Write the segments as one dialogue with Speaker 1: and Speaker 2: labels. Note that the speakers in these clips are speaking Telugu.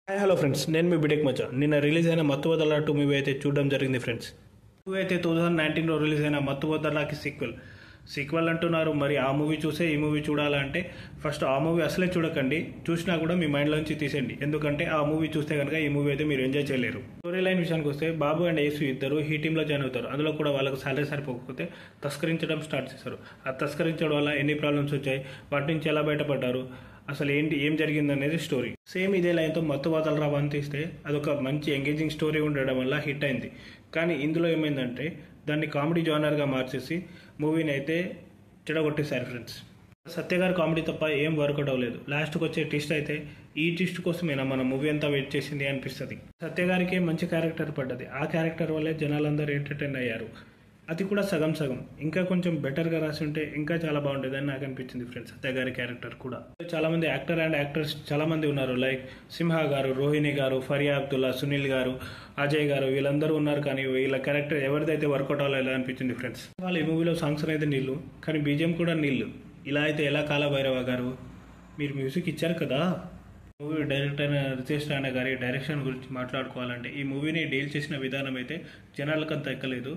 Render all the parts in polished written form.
Speaker 1: హాయ్ హలో ఫ్రెండ్స్, నేను మీ బిటెక్ మచ్చా. నిన్న రిలీజ్ అయిన మత్తు వదల 2 మూవీ అయితే చూడడం జరిగింది ఫ్రెండ్స్. మూవీ అయితే 2019లో రిలీజ్ అయిన మత్తు వదలకి సీక్వెల్ అంటున్నారు. మరి ఆ మూవీ చూసే ఈ మూవీ చూడాలంటే ఫస్ట్ ఆ మూవీ అసలే చూడకండి. చూసినా కూడా మీ మైండ్లోంచి తీసేయండి, ఎందుకంటే ఆ మూవీ చూస్తే కనుక ఈ మూవీ అయితే మీరు ఎంజాయ్ చేయలేరు. స్టోరీ లైన్ విషయానికి వస్తే బాబు అండ్ యేసు ఇద్దరు ఈ టీంలో జాయిన్ అవుతారు. అందులో కూడా వాళ్ళకి సాలరీ సరిపోకపోతే తస్కరించడం స్టార్ట్ చేశారు. ఆ తస్కరించడం వల్ల ఎన్ని ప్రాబ్లమ్స్ వచ్చాయి, వాటి నుంచి ఎలా బయటపడ్డారు, అసలు ఏం జరిగింది అనేది స్టోరీ. సేమ్ ఇదే లైన్తో మత్తు వదలరా అని తీస్తే అదొక మంచి ఎంగేజింగ్ స్టోరీ ఉండడం వల్ల హిట్ అయింది. కానీ ఇందులో ఏమైందంటే దాన్ని కామెడీ జానర్గా మార్చేసి మూవీని అయితే చెడగొట్టేశారు ఫ్రెండ్స్. సత్యగారి కామెడీ తప్ప ఏం వర్కౌట్ అవ్వలేదు. లాస్ట్కి వచ్చే ట్విస్ట్ అయితే ఈ ట్విస్ట్ కోసమేనా మన మూవీ అంతా వెయిట్ చేసింది అనిపిస్తుంది. సత్యగారికి మంచి క్యారెక్టర్ పడ్డది. ఆ క్యారెక్టర్ వల్లే జనాలందరూ ఎంటర్టైన్ అయ్యారు. అది కూడా సగం ఇంకా కొంచెం బెటర్గా రాసి ఉంటే ఇంకా చాలా బాగుండేది అని నాకు అనిపించింది ఫ్రెండ్స్. సత్య గారి క్యారెక్టర్ కూడా చాలా మంది యాక్టర్ అండ్ యాక్టర్స్ చాలా మంది ఉన్నారు. లైక్ సింహ గారు, రోహిణి గారు, ఫరియా అబ్దుల్లా, సునీల్ గారు, అజయ్ గారు, వీళ్ళందరూ ఉన్నారు. కానీ వీళ్ళ క్యారెక్టర్ ఎవరిదైతే వర్కౌట్ అవ్వలేదు అనిపించింది ఫ్రెండ్స్. వాళ్ళు ఈ మూవీలో సాంగ్స్ అనేది నీళ్ళు, కానీ బీజిఎం కూడా నీళ్ళు. ఇలా అయితే ఎలా కాలభైరవ గారు మీరు మ్యూజిక్ ఇచ్చారు కదా. మూవీ డైరెక్టర్ అయిన రితేష్ రాణా గారి డైరెక్షన్ గురించి మాట్లాడుకోవాలంటే ఈ మూవీని డీల్ చేసిన విధానం అయితే జనాలకు అంత ఎక్కలేదు.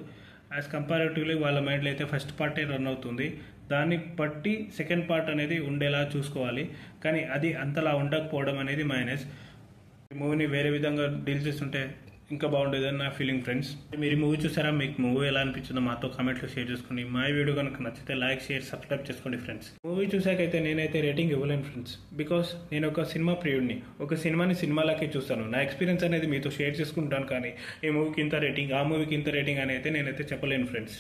Speaker 1: యాజ్ కంపారిటివ్లీ వాళ్ళ మైండ్లో అయితే ఫస్ట్ పార్టే రన్ అవుతుంది. దాన్ని బట్టి సెకండ్ పార్ట్ అనేది ఉండేలా చూసుకోవాలి, కానీ అది అంతలా ఉండకపోవడం అనేది మైనస్. ఈ మూవీని వేరే విధంగా డీల్ చేస్తుంటే ఇంకా బాగుండేదని నా ఫీలింగ్ ఫ్రెండ్స్. మీరు ఈ మూవీ చూసారా? మీకు మూవీ ఎలా అనిపించిందో మాతో కామెంట్లో షేర్ చేసుకోండి. మా వీడియో కనుక నచ్చితే లైక్, షేర్, సబ్స్క్రైబ్ చేసుకోండి ఫ్రెండ్స్. మూవీ చూసాకైతే నేనైతే రేటింగ్ ఇవ్వలేను ఫ్రెండ్స్, బికాస్ నేను ఒక సినిమా ప్రియుడిని. ఒక సినిమాని సినిమాలకే చూస్తాను. నా ఎక్స్పీరియన్స్ అనేది మీతో షేర్ చేసుకుంటాను, కానీ ఈ మూవీకి ఇంత రేటింగ్, ఆ మూవీకి ఇంత రేటింగ్ అని అయితే నేనైతే చెప్పలేను ఫ్రెండ్స్.